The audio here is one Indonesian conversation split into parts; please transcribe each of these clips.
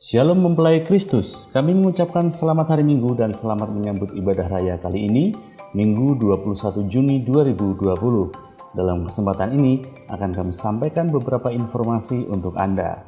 Shalom mempelai Kristus, kami mengucapkan selamat hari Minggu dan selamat menyambut ibadah raya kali ini, Minggu 21 Juni 2020. Dalam kesempatan ini akan kami sampaikan beberapa informasi untuk Anda.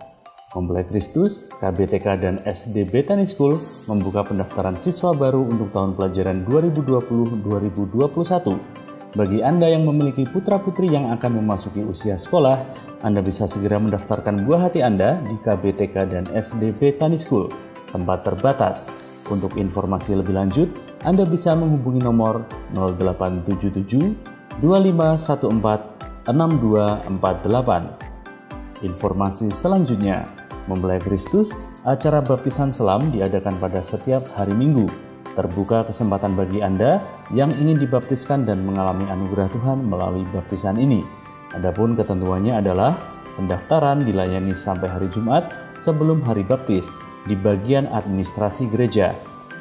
Mempelai Kristus, KBTK dan SD Bethany School membuka pendaftaran siswa baru untuk tahun pelajaran 2020-2021. Bagi Anda yang memiliki putra-putri yang akan memasuki usia sekolah, Anda bisa segera mendaftarkan buah hati Anda di KBTK dan SD Bethany School, tempat terbatas. Untuk informasi lebih lanjut, Anda bisa menghubungi nomor 0877 2514 6248. Informasi selanjutnya, Mempelai Kristus, acara baptisan selam diadakan pada setiap hari Minggu. Terbuka kesempatan bagi Anda yang ingin dibaptiskan dan mengalami anugerah Tuhan melalui baptisan ini. Adapun ketentuannya adalah pendaftaran dilayani sampai hari Jumat sebelum hari baptis di bagian administrasi gereja.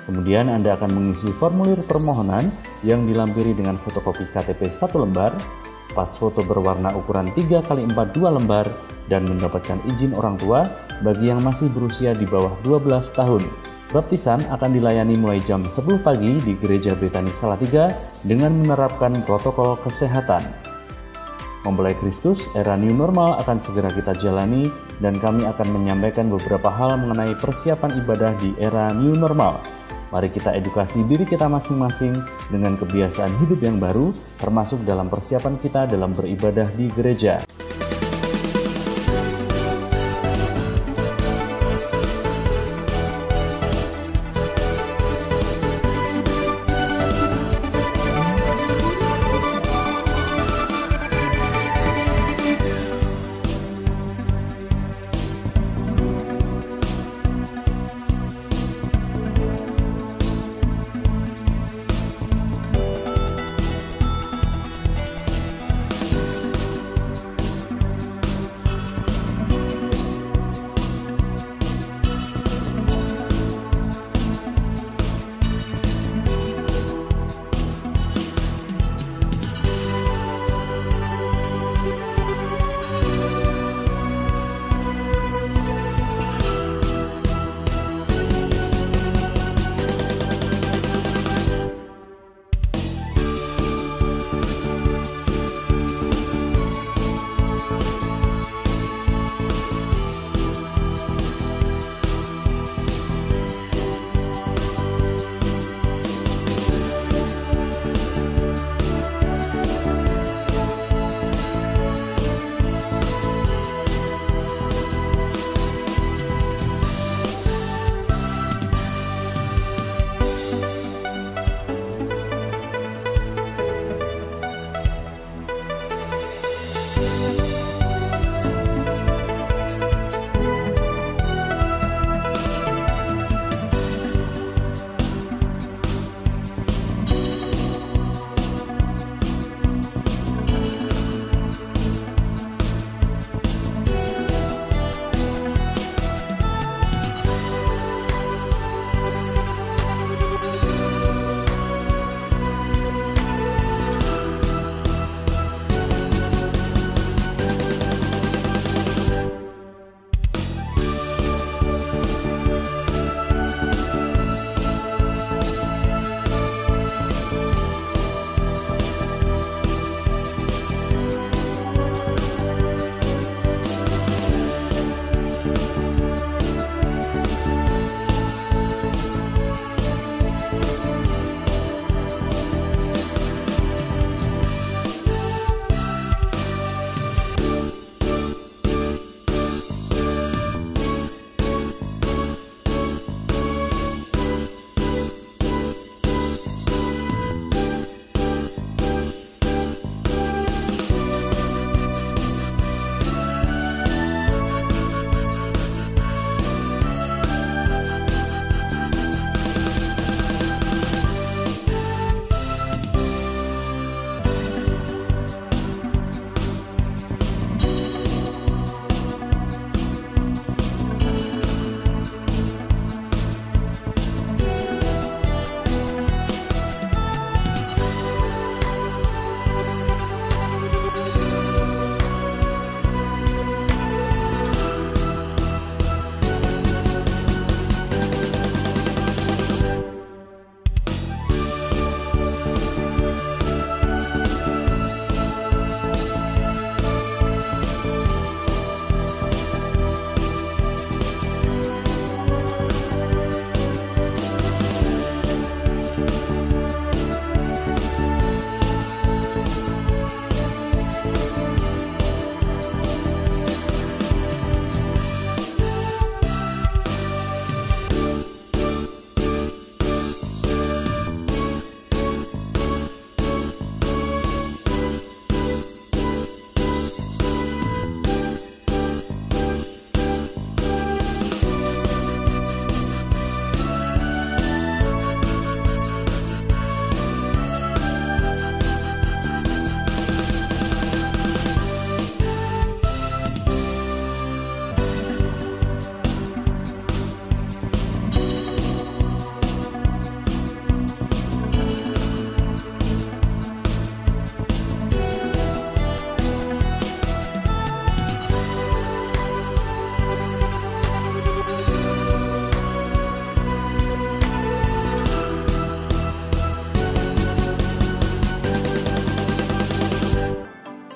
Kemudian Anda akan mengisi formulir permohonan yang dilampiri dengan fotokopi KTP 1 lembar, pas foto berwarna ukuran 3x4 2 lembar, dan mendapatkan izin orang tua bagi yang masih berusia di bawah 12 tahun. Baptisan akan dilayani mulai jam 10 pagi di Gereja Bethany Salatiga dengan menerapkan protokol kesehatan. Mempelai Kristus, era new normal akan segera kita jalani dan kami akan menyampaikan beberapa hal mengenai persiapan ibadah di era new normal. Mari kita edukasi diri kita masing-masing dengan kebiasaan hidup yang baru, termasuk dalam persiapan kita dalam beribadah di gereja.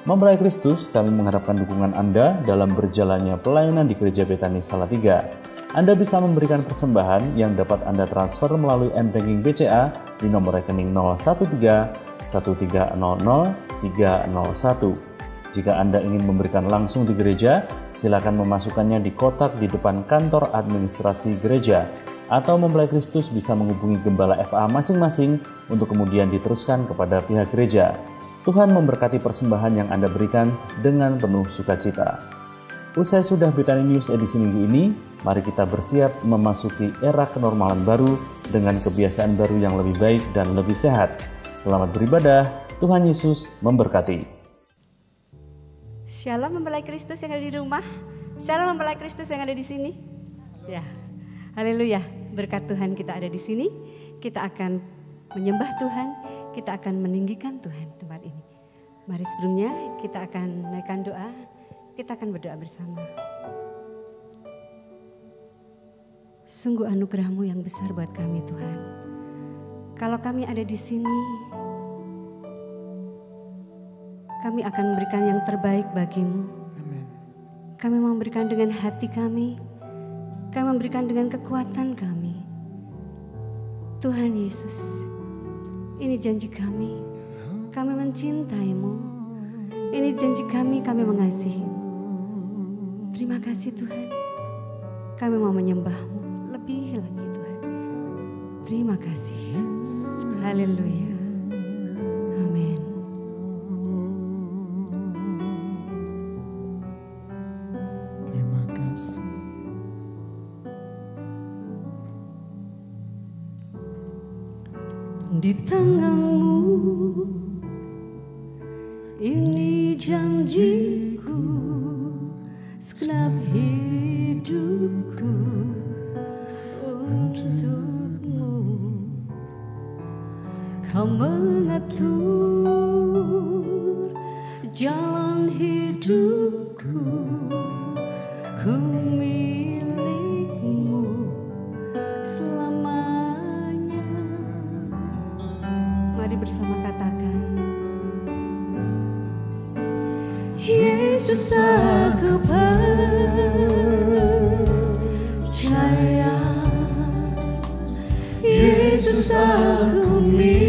Mempelai Kristus, kami mengharapkan dukungan Anda dalam berjalannya pelayanan di Gereja Betani Salatiga. Anda bisa memberikan persembahan yang dapat Anda transfer melalui m-banking BCA di nomor rekening 013 1300 301. Jika Anda ingin memberikan langsung di gereja, silakan memasukkannya di kotak di depan kantor administrasi gereja, atau Mempelai Kristus bisa menghubungi gembala FA masing-masing untuk kemudian diteruskan kepada pihak gereja. Tuhan memberkati persembahan yang Anda berikan dengan penuh sukacita. Usai sudah Betani News edisi minggu ini, mari kita bersiap memasuki era kenormalan baru dengan kebiasaan baru yang lebih baik dan lebih sehat. Selamat beribadah, Tuhan Yesus memberkati. Shalom Mempelai Kristus yang ada di rumah. Shalom Mempelai Kristus yang ada di sini. Ya, haleluya. Berkat Tuhan kita ada di sini. Kita akan menyembah Tuhan. Kita akan meninggikan Tuhan tempat ini. Mari sebelumnya kita akan naikkan doa. Kita akan berdoa bersama. Sungguh anugerah-Mu yang besar buat kami Tuhan. Kalau kami ada di sini, kami akan memberikan yang terbaik bagi-Mu. Amin. Kami mau memberikan dengan hati kami. Kami memberikan dengan kekuatan kami. Tuhan Yesus, ini janji kami mencintai-Mu. Ini janji kami mengasihi. Terima kasih Tuhan. Kami mau menyembah-Mu lebih lagi Tuhan. Terima kasih. Haleluya. Amin. Terima kasih. Di tangan-Mu, ini janjiku, segenap hidupku untuk-Mu. Kau mengatur jalan hidupku, ku milik-Mu selamanya. Mari bersama katakan, Yesus aku percaya, Yesus aku milik-Mu,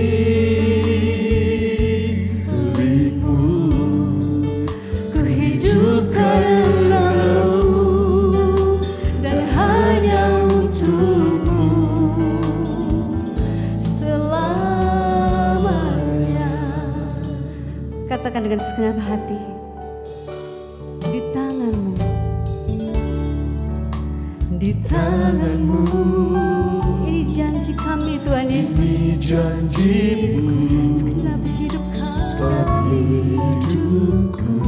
ku hidup karena-Mu dan hanya untuk-Mu selamanya. Katakan dengan segenap hati, di tangan-Mu, di tangan-Mu. Ini janji kami Tuhan Yesus. Ini janji-Mu, Segenap hidup segenap hidupku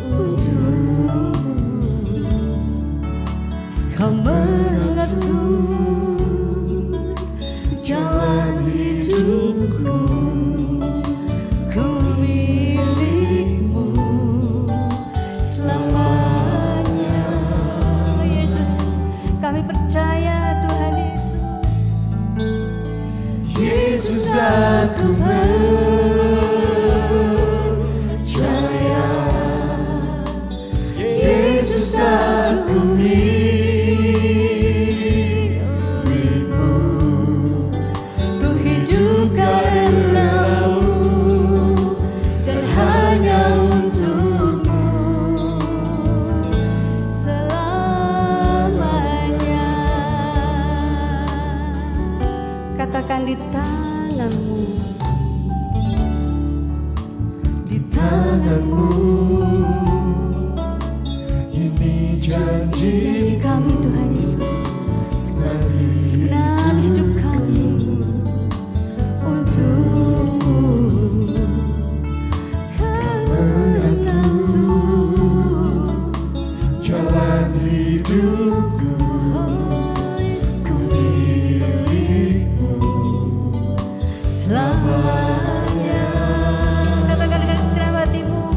untuk-Mu. Kau mengatur jalan hidupku, ku milik-Mu selamanya. Yesus, kami percaya Tuhan Yesus. Yesus aku percaya, Yesus aku milik-Mu, Ku hidup karena-Mu dan hanya untuk-Mu selamanya. Katakan di tangan-Mu, di tangan-Mu. Ini janji kami Tuhan Yesus. Segenap hidup kami untuk-Mu. Kau mengatur jalan hidupku, ku milik-Mu selamanya. Katakan dengan segenap hatimu,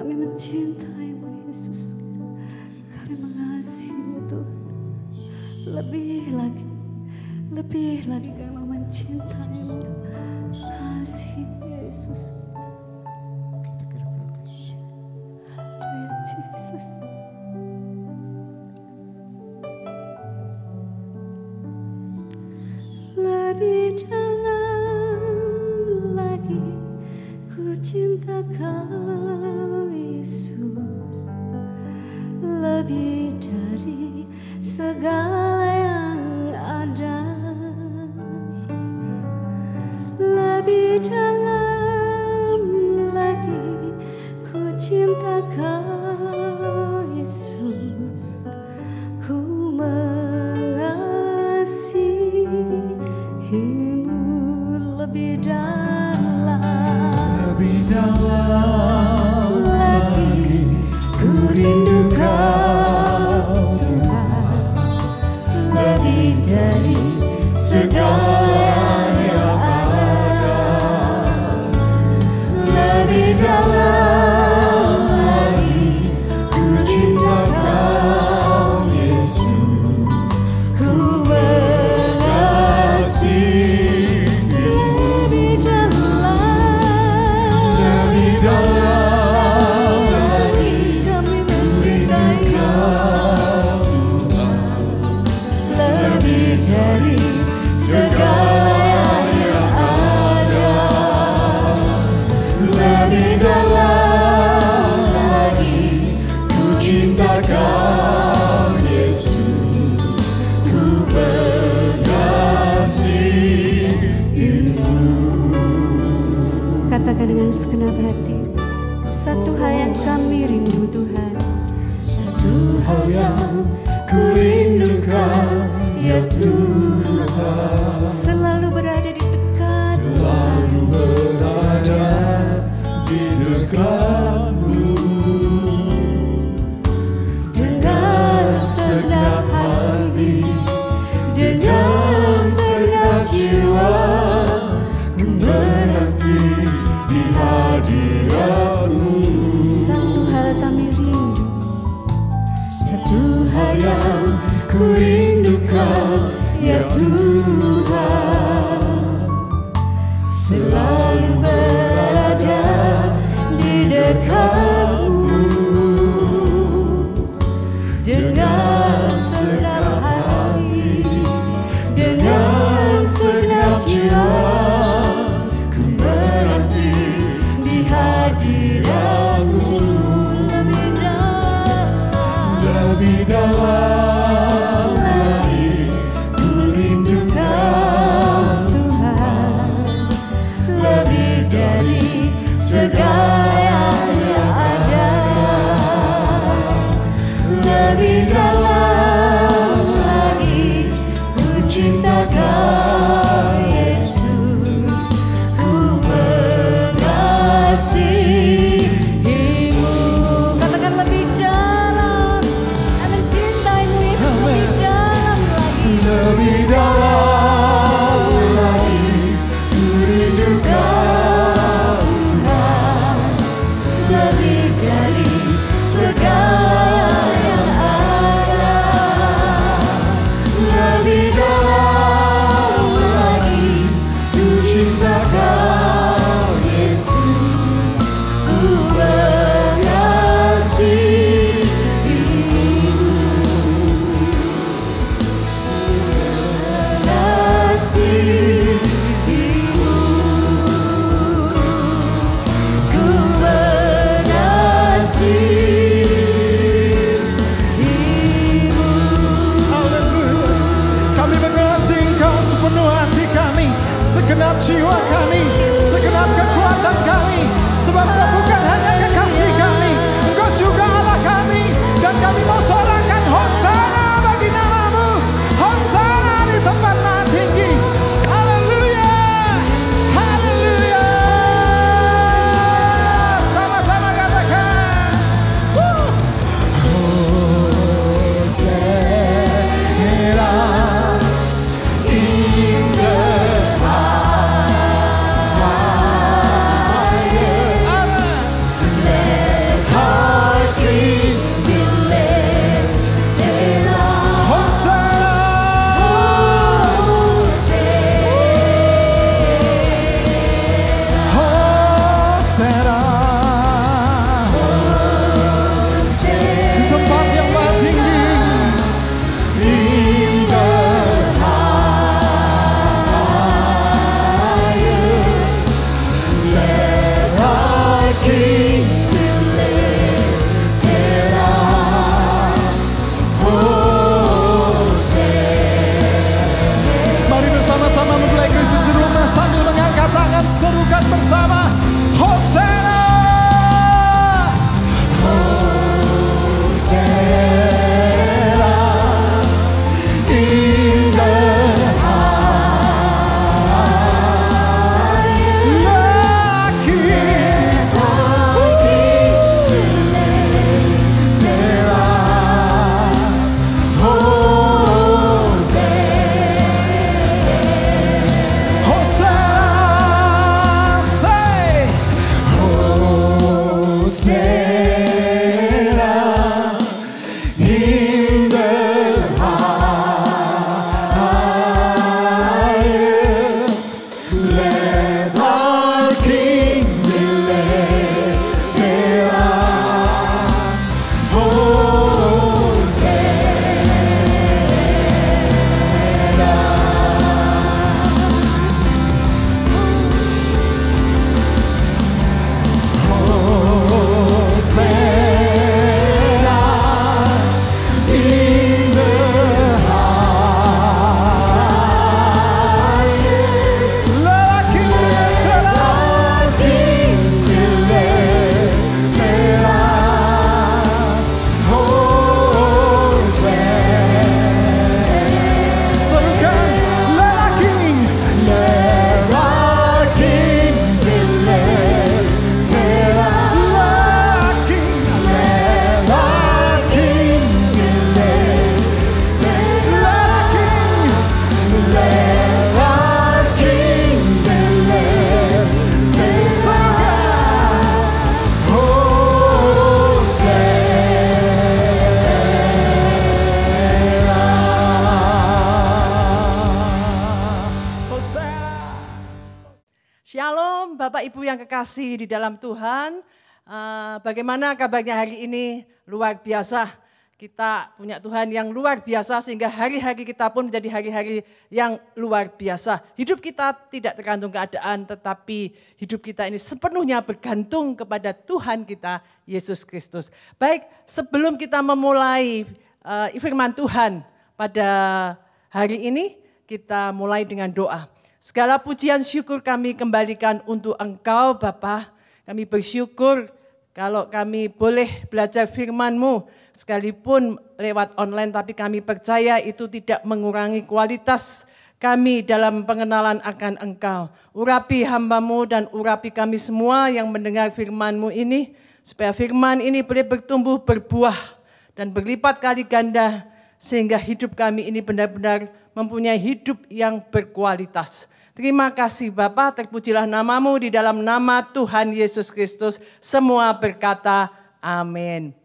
Kami mencintai-Mu Yesus. Kami mengasihi-Mu Tuhan. Lebih lagi kami mencintai-Mu. Kasih Yesus. Haleluya Yesus. Lebih dalam lagi ku cinta Kau Yesus, lebih dari segala yang ada. Lebih dalam lagi ku cinta Kau Yesus, ku mengasihi-Mu lebih dalam lagi ku rindu Kau Tuhan, lebih dari segala yang ada. Lebih dalam lagi ku cinta Kau Yesus, ku mengasihi-Mu lebih dalam lagi kami mencintai Kau Tuhan, lebih dari segala yang ada. Lebih dalam lagi ku cinta Kau Yesus, ku mengasihi-Mu. Katakan dengan segenap hati, satu hal yang kami rindu Tuhan, Satu hal yang ku rindukan, ya Tuhan, selalu berada di dekat, selalu berada di dekat-Mu. Dengan segenap hati, dengan segenap jiwa, ku menanti di hadirat-Mu. satu hal kami rindu, Satu hal yang ku rindukan, ya Tuhan, selalu berada di dekat-Mu. Dengan segenap hati, dengan segenap jiwa, ku menanti di hadirat-Mu. Lebih dalam lagi ku rindukan Tuhan, lebih dari segala yang ada. Lebih dalam lagi ku cinta Kau Yesus, ku mengasihi-Mu. katakan lebih dalam, kami mencintai-Mu Yesus lebih dalam lagi. Lebih dalam lagi ku rindukan Tuhan, lebih dari segala yang ada. Ibu yang kekasih di dalam Tuhan, bagaimana kabarnya hari ini? Luar biasa. Kita punya Tuhan yang luar biasa sehingga hari-hari kita pun menjadi hari-hari yang luar biasa. Hidup kita tidak tergantung keadaan, tetapi hidup kita ini sepenuhnya bergantung kepada Tuhan kita, Yesus Kristus. Baik, sebelum kita memulai firman Tuhan pada hari ini, kita mulai dengan doa. Segala pujian syukur kami kembalikan untuk Engkau Bapa. Kami bersyukur kalau kami boleh belajar firman-Mu, sekalipun lewat online, tapi kami percaya itu tidak mengurangi kualitas kami dalam pengenalan akan Engkau. Urapi hamba-Mu dan urapi kami semua yang mendengar firman-Mu ini, supaya firman ini boleh bertumbuh, berbuah, dan berlipat kali ganda, sehingga hidup kami ini benar-benar mempunyai hidup yang berkualitas. Terima kasih Bapa, terpujilah nama-Mu di dalam nama Tuhan Yesus Kristus. Semua berkata amin.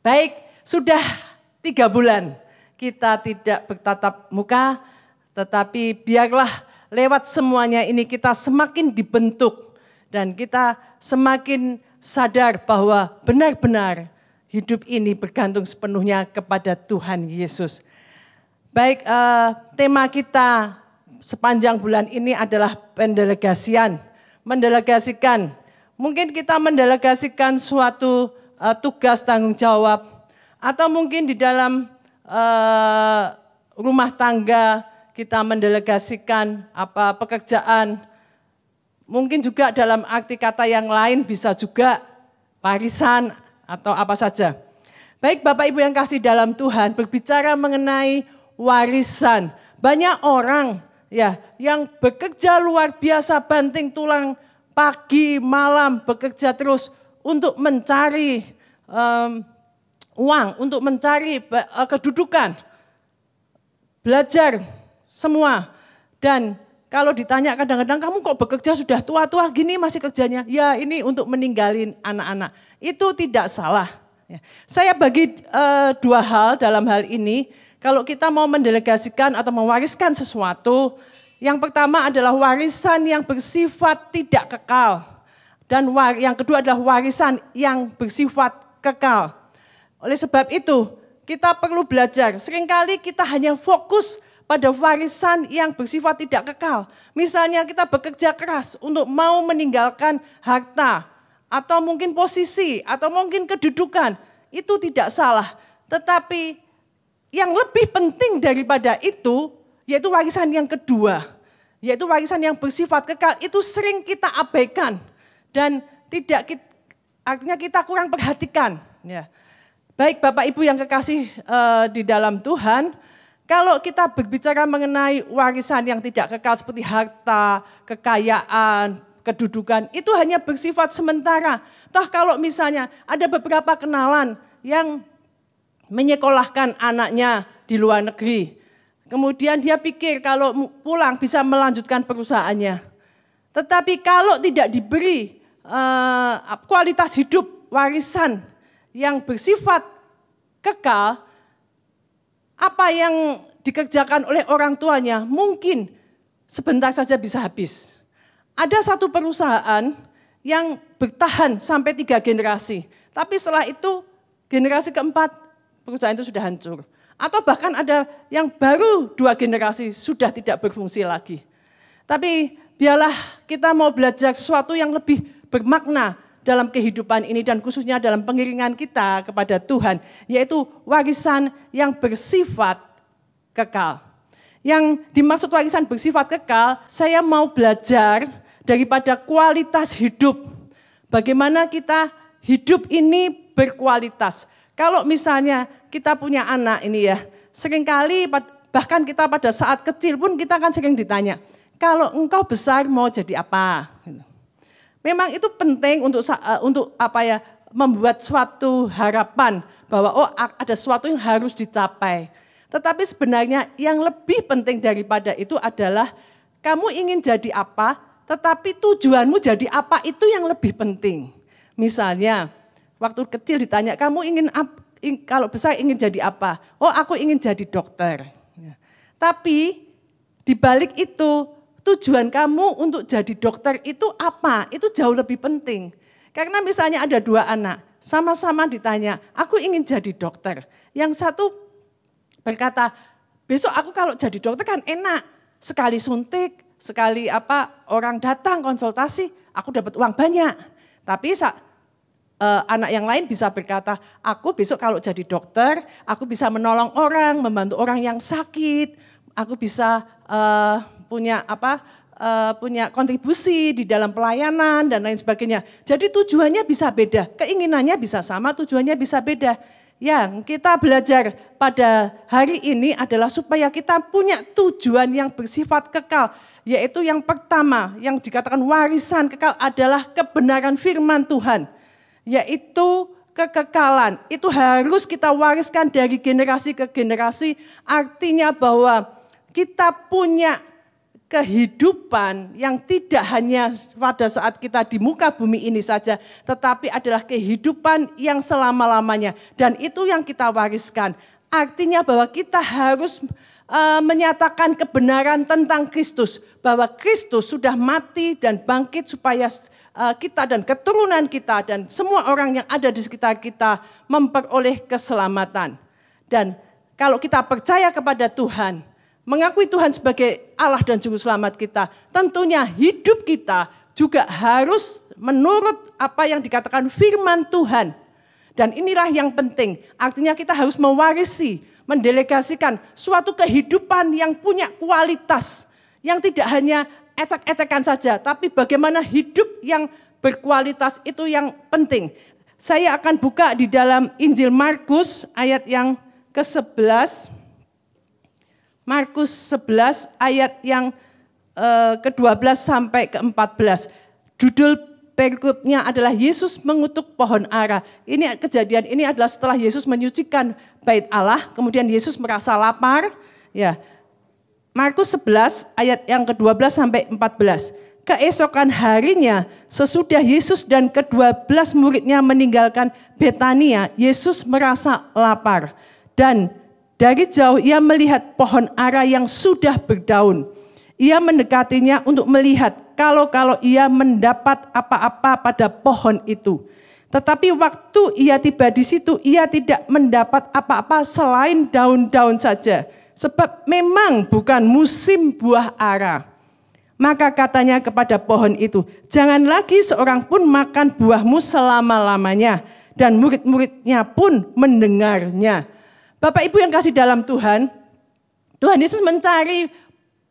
Baik, sudah 3 bulan kita tidak bertatap muka, tetapi biarlah lewat semuanya ini kita semakin dibentuk dan kita semakin sadar bahwa benar-benar hidup ini bergantung sepenuhnya kepada Tuhan Yesus. Baik, tema kita sepanjang bulan ini adalah pendelegasian. Mendelegasikan, mungkin kita mendelegasikan suatu tugas tanggung jawab, atau mungkin di dalam rumah tangga kita mendelegasikan pekerjaan. Mungkin juga dalam arti kata yang lain bisa juga warisan atau apa saja. Baik Bapak Ibu yang kasih dalam Tuhan, berbicara mengenai warisan. Banyak orang ya yang bekerja luar biasa, banting tulang pagi malam, bekerja terus untuk mencari uang, untuk mencari kedudukan, belajar semua. Dan kalau ditanya kadang-kadang, kamu kok bekerja sudah tua-tua gini masih kerjanya? Ya ini untuk meninggalin anak-anak. Itu tidak salah. Saya bagi 2 hal dalam hal ini. Kalau kita mau mendelegasikan atau mewariskan sesuatu, yang pertama adalah warisan yang bersifat tidak kekal. Dan yang kedua adalah warisan yang bersifat kekal. Oleh sebab itu, kita perlu belajar. Seringkali kita hanya fokus pada warisan yang bersifat tidak kekal. Misalnya kita bekerja keras untuk mau meninggalkan harta, atau mungkin posisi, atau mungkin kedudukan. Itu tidak salah. Tetapi yang lebih penting daripada itu, yaitu warisan yang kedua, yaitu warisan yang bersifat kekal, itu sering kita abaikan dan artinya kita kurang perhatikan. Ya. Baik Bapak Ibu yang kekasih di dalam Tuhan, kalau kita berbicara mengenai warisan yang tidak kekal seperti harta, kekayaan, kedudukan, itu hanya bersifat sementara. Toh kalau misalnya ada beberapa kenalan yang menyekolahkan anaknya di luar negeri. Kemudian dia pikir kalau pulang bisa melanjutkan perusahaannya. Tetapi kalau tidak diberi kualitas hidup warisan yang bersifat kekal, apa yang dikerjakan oleh orang tuanya mungkin sebentar saja bisa habis. Ada satu perusahaan yang bertahan sampai 3 generasi. Tapi setelah itu generasi keempat perusahaan itu sudah hancur. Atau bahkan ada yang baru 2 generasi sudah tidak berfungsi lagi. Tapi biarlah kita mau belajar sesuatu yang lebih bermakna dalam kehidupan ini dan khususnya dalam pengiringan kita kepada Tuhan. Yaitu warisan yang bersifat kekal. Yang dimaksud warisan bersifat kekal, saya mau belajar daripada kualitas hidup. Bagaimana kita hidup ini berkualitas. Kalau misalnya kita punya anak ini ya, seringkali bahkan kita pada saat kecil pun kita kan sering ditanya, kalau engkau besar mau jadi apa? Memang itu penting untuk membuat suatu harapan bahwa ada sesuatu yang harus dicapai. Tetapi sebenarnya yang lebih penting daripada itu adalah kamu ingin jadi apa, tetapi tujuanmu jadi apa itu yang lebih penting. Misalnya, waktu kecil ditanya, kamu kalau besar ingin jadi apa? Oh, aku ingin jadi dokter. Tapi di balik itu tujuan kamu untuk jadi dokter itu apa? Itu jauh lebih penting. Karena misalnya ada 2 anak, sama-sama ditanya, aku ingin jadi dokter. Yang satu berkata, besok aku kalau jadi dokter kan enak. Sekali suntik, sekali orang datang konsultasi, aku dapat uang banyak. Tapi anak yang lain bisa berkata, aku besok kalau jadi dokter, aku bisa menolong orang, membantu orang yang sakit, aku bisa punya kontribusi di dalam pelayanan dan lain sebagainya. Jadi tujuannya bisa beda, keinginannya bisa sama, tujuannya bisa beda. Yang kita belajar pada hari ini adalah supaya kita punya tujuan yang bersifat kekal. Yaitu yang pertama, yang dikatakan warisan kekal adalah kebenaran firman Tuhan. Yaitu kekekalan. Itu harus kita wariskan dari generasi ke generasi. Artinya bahwa kita punya kehidupan yang tidak hanya pada saat kita di muka bumi ini saja, tetapi adalah kehidupan yang selama-lamanya. Dan itu yang kita wariskan. Artinya bahwa kita harus menyatakan kebenaran tentang Kristus. Bahwa Kristus sudah mati dan bangkit supaya kita dan keturunan kita dan semua orang yang ada di sekitar kita memperoleh keselamatan. Dan kalau kita percaya kepada Tuhan, mengakui Tuhan sebagai Allah dan Juru Selamat kita, tentunya hidup kita juga harus menurut apa yang dikatakan firman Tuhan. Dan inilah yang penting, artinya kita harus mewarisi, mendelegasikan suatu kehidupan yang punya kualitas, yang tidak hanya ecek-ecekan saja, tapi bagaimana hidup yang berkualitas itu yang penting. Saya akan buka di dalam Injil Markus ayat yang ke-11. Markus 11 ayat yang ke-12 sampai ke-14. Judul perikopnya adalah Yesus mengutuk pohon ara. Ini kejadian ini adalah setelah Yesus menyucikan bait Allah, kemudian Yesus merasa lapar. Ya. Markus 11 ayat yang ke-12 sampai 14. Keesokan harinya sesudah Yesus dan ke-12 muridnya meninggalkan Betania, Yesus merasa lapar. Dan dari jauh ia melihat pohon ara yang sudah berdaun. Ia mendekatinya untuk melihat kalau ia mendapat apa-apa pada pohon itu. Tetapi waktu ia tiba di situ, ia tidak mendapat apa-apa selain daun-daun saja. Sebab memang bukan musim buah ara. Maka katanya kepada pohon itu, jangan lagi seorang pun makan buahmu selama-lamanya. Dan murid-muridnya pun mendengarnya. Bapak Ibu yang kasih dalam Tuhan, Tuhan Yesus mencari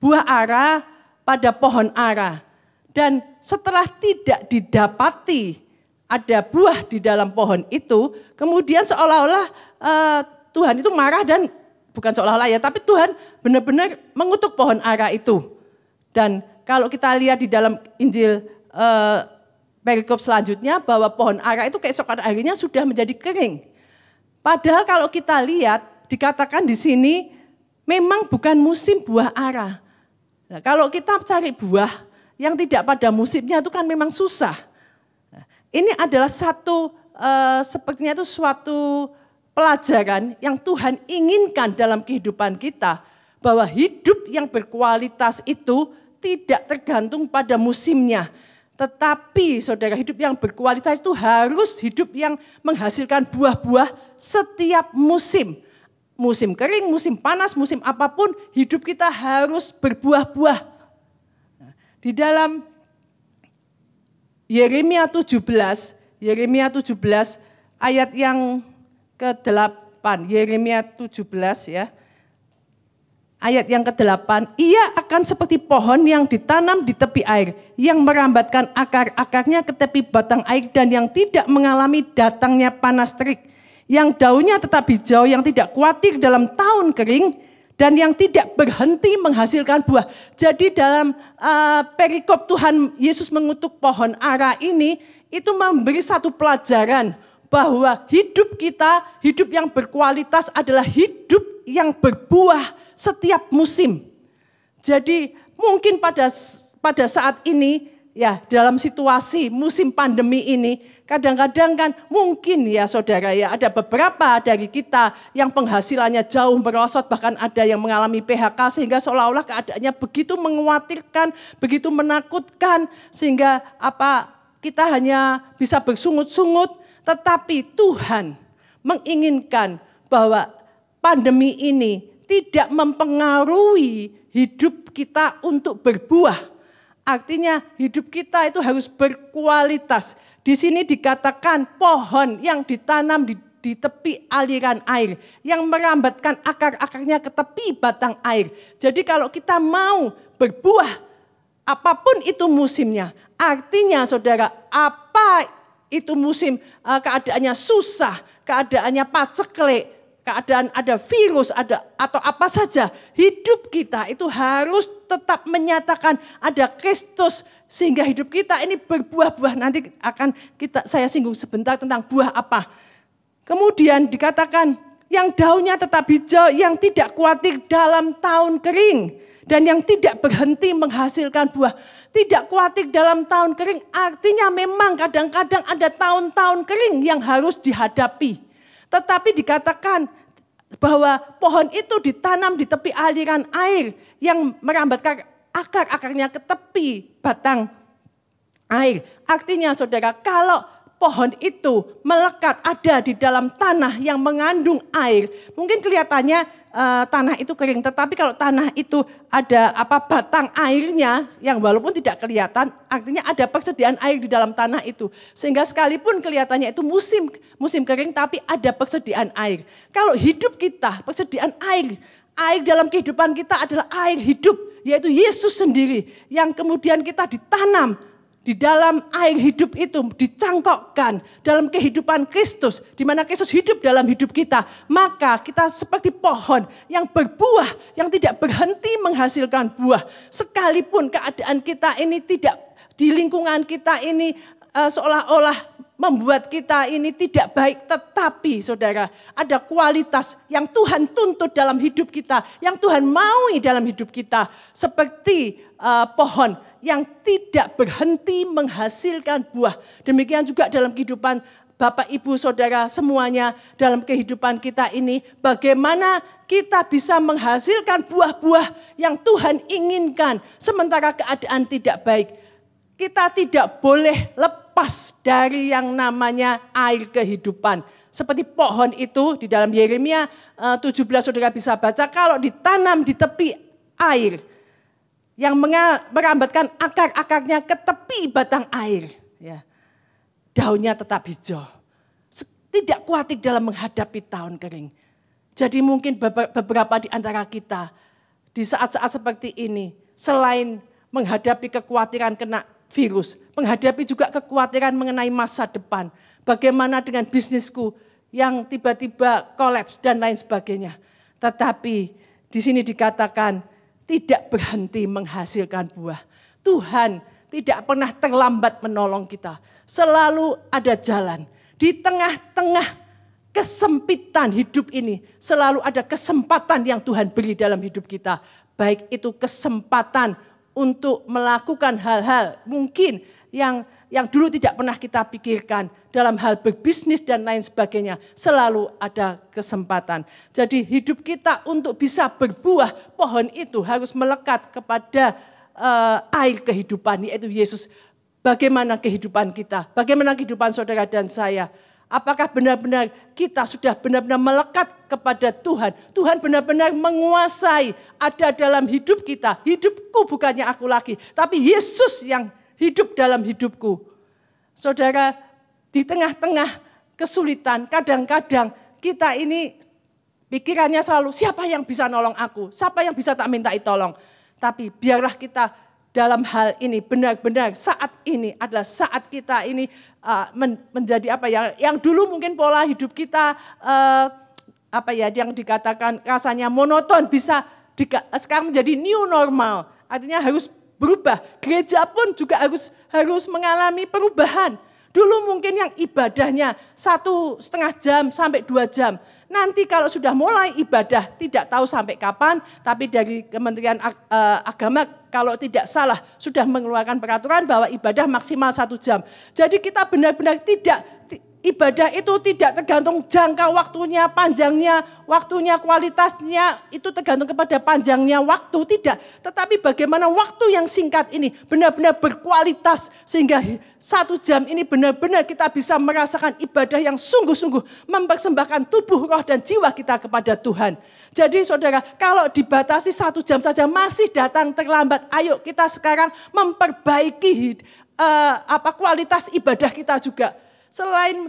buah ara pada pohon ara. Dan setelah tidak didapati ada buah di dalam pohon itu, kemudian seolah-olah Tuhan itu marah dan bukan seolah-olah ya, tapi Tuhan benar-benar mengutuk pohon ara itu. Dan kalau kita lihat di dalam Injil perikop selanjutnya bahwa pohon ara itu keesokan harinya sudah menjadi kering. Padahal kalau kita lihat dikatakan di sini memang bukan musim buah ara. Nah, kalau kita cari buah yang tidak pada musimnya itu kan memang susah. Nah, ini adalah sepertinya itu suatu pelajaran yang Tuhan inginkan dalam kehidupan kita. Bahwa hidup yang berkualitas itu tidak tergantung pada musimnya. Tetapi saudara, hidup yang berkualitas itu harus hidup yang menghasilkan buah-buah setiap musim. Musim kering, musim panas, musim apapun, hidup kita harus berbuah-buah. Di dalam Yeremia 17 ayat yang ke-8, Yeremia 17 ya. Ayat yang ke-8, ia akan seperti pohon yang ditanam di tepi air, yang merambatkan akar-akarnya ke tepi batang air dan yang tidak mengalami datangnya panas terik, yang daunnya tetap hijau, yang tidak khawatir dalam tahun kering, dan yang tidak berhenti menghasilkan buah. Jadi dalam perikop Tuhan Yesus mengutuk pohon ara ini, itu memberi satu pelajaran bahwa hidup kita, hidup yang berkualitas adalah hidup yang berbuah setiap musim. Jadi mungkin pada saat ini ya dalam situasi musim pandemi ini kadang-kadang kan mungkin ya saudara ya, ada beberapa dari kita yang penghasilannya jauh merosot, bahkan ada yang mengalami PHK sehingga seolah-olah keadaannya begitu mengkhawatirkan, begitu menakutkan sehingga kita hanya bisa bersungut-sungut. Tetapi Tuhan menginginkan bahwa pandemi ini tidak mempengaruhi hidup kita untuk berbuah. Artinya hidup kita itu harus berkualitas. Di sini dikatakan pohon yang ditanam di tepi aliran air, yang merambatkan akar-akarnya ke tepi batang air. Jadi kalau kita mau berbuah, apapun itu musimnya, artinya saudara, apa itu musim, keadaannya susah, keadaannya paceklik, keadaan ada virus, atau apa saja, hidup kita itu harus tetap menyatakan ada Kristus sehingga hidup kita ini berbuah-buah. Nanti akan saya singgung sebentar tentang buah apa. Kemudian dikatakan yang daunnya tetap hijau, yang tidak khawatir dalam tahun kering, dan yang tidak berhenti menghasilkan buah. Tidak khawatir dalam tahun kering artinya memang kadang-kadang ada tahun-tahun kering yang harus dihadapi. Tetapi dikatakan bahwa pohon itu ditanam di tepi aliran air yang merambatkan akar-akarnya ke tepi batang air. Artinya saudara, kalau pohon itu melekat ada di dalam tanah yang mengandung air, mungkin kelihatannya tanah itu kering, tetapi kalau tanah itu ada batang airnya yang walaupun tidak kelihatan, artinya ada persediaan air di dalam tanah itu. Sehingga sekalipun kelihatannya itu musim kering, tapi ada persediaan air. Kalau hidup kita, persediaan air dalam kehidupan kita adalah air hidup, yaitu Yesus sendiri yang kemudian kita ditanam di dalam air hidup itu, dicangkokkan dalam kehidupan Kristus, di mana Kristus hidup dalam hidup kita, maka kita seperti pohon yang berbuah, yang tidak berhenti menghasilkan buah. Sekalipun keadaan kita ini tidak, di lingkungan kita ini seolah-olah membuat kita ini tidak baik, tetapi saudara, ada kualitas yang Tuhan tuntut dalam hidup kita, yang Tuhan maui dalam hidup kita, seperti pohon yang tidak berhenti menghasilkan buah. Demikian juga dalam kehidupan Bapak, Ibu, Saudara semuanya, dalam kehidupan kita ini, bagaimana kita bisa menghasilkan buah-buah yang Tuhan inginkan sementara keadaan tidak baik. Kita tidak boleh lepas dari yang namanya air kehidupan. Seperti pohon itu di dalam Yeremia 17 saudara bisa baca, kalau ditanam di tepi air, yang merambatkan akar-akarnya ke tepi batang air, ya, daunnya tetap hijau. Tidak khawatir dalam menghadapi tahun kering. Jadi mungkin beberapa di antara kita di saat-saat seperti ini, selain menghadapi kekhawatiran kena virus, menghadapi juga kekhawatiran mengenai masa depan. Bagaimana dengan bisnisku yang tiba-tiba kolaps dan lain sebagainya. Tetapi di sini dikatakan, tidak berhenti menghasilkan buah. Tuhan tidak pernah terlambat menolong kita. Selalu ada jalan. Di tengah-tengah kesempitan hidup ini, selalu ada kesempatan yang Tuhan beri dalam hidup kita. Baik itu kesempatan untuk melakukan hal-hal mungkin yang dulu tidak pernah kita pikirkan. Dalam hal berbisnis dan lain sebagainya, selalu ada kesempatan. Jadi hidup kita untuk bisa berbuah, pohon itu harus melekat kepada air kehidupan, yaitu Yesus. Bagaimana kehidupan kita? Bagaimana kehidupan saudara dan saya? Apakah benar-benar kita sudah benar-benar melekat kepada Tuhan? Tuhan benar-benar menguasai, ada dalam hidup kita. Hidupku bukannya aku lagi, tapi Yesus yang hidup dalam hidupku. Saudara, di tengah-tengah kesulitan, kadang-kadang kita ini pikirannya selalu, siapa yang bisa nolong aku? Siapa yang bisa tak mintai tolong? Tapi biarlah kita dalam hal ini benar-benar saat ini adalah saat kita ini menjadi yang dulu mungkin pola hidup kita yang dikatakan rasanya monoton, bisa sekarang menjadi new normal. Artinya harus berubah. Gereja pun juga harus mengalami perubahan. Dulu mungkin yang ibadahnya 1,5 jam sampai 2 jam. Nanti kalau sudah mulai ibadah tidak tahu sampai kapan, tapi dari Kementerian Agama kalau tidak salah sudah mengeluarkan peraturan bahwa ibadah maksimal 1 jam. Jadi kita benar-benar ibadah itu tidak tergantung jangka waktunya, panjangnya, waktunya, kualitasnya, itu tergantung kepada panjangnya waktu, tidak. Tetapi bagaimana waktu yang singkat ini benar-benar berkualitas, sehingga 1 jam ini benar-benar kita bisa merasakan ibadah yang sungguh-sungguh mempersembahkan tubuh, roh, dan jiwa kita kepada Tuhan. Jadi saudara, kalau dibatasi 1 jam saja masih datang terlambat, ayo kita sekarang memperbaiki kualitas ibadah kita juga. Selain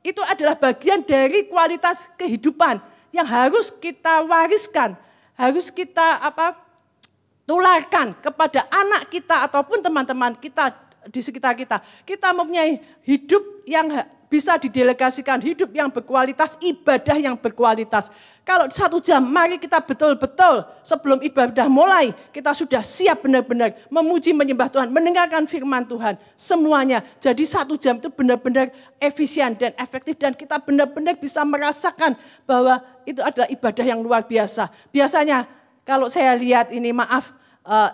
itu adalah bagian dari kualitas kehidupan yang harus kita wariskan, harus kita tularkan kepada anak kita ataupun teman-teman kita di sekitar kita. Kita mempunyai hidup yang bisa didelegasikan, hidup yang berkualitas, ibadah yang berkualitas. Kalau 1 jam, mari kita betul-betul sebelum ibadah mulai, kita sudah siap benar-benar memuji, menyembah Tuhan, mendengarkan firman Tuhan, semuanya. Jadi 1 jam itu benar-benar efisien dan efektif, dan kita benar-benar bisa merasakan bahwa itu adalah ibadah yang luar biasa. Biasanya kalau saya lihat ini,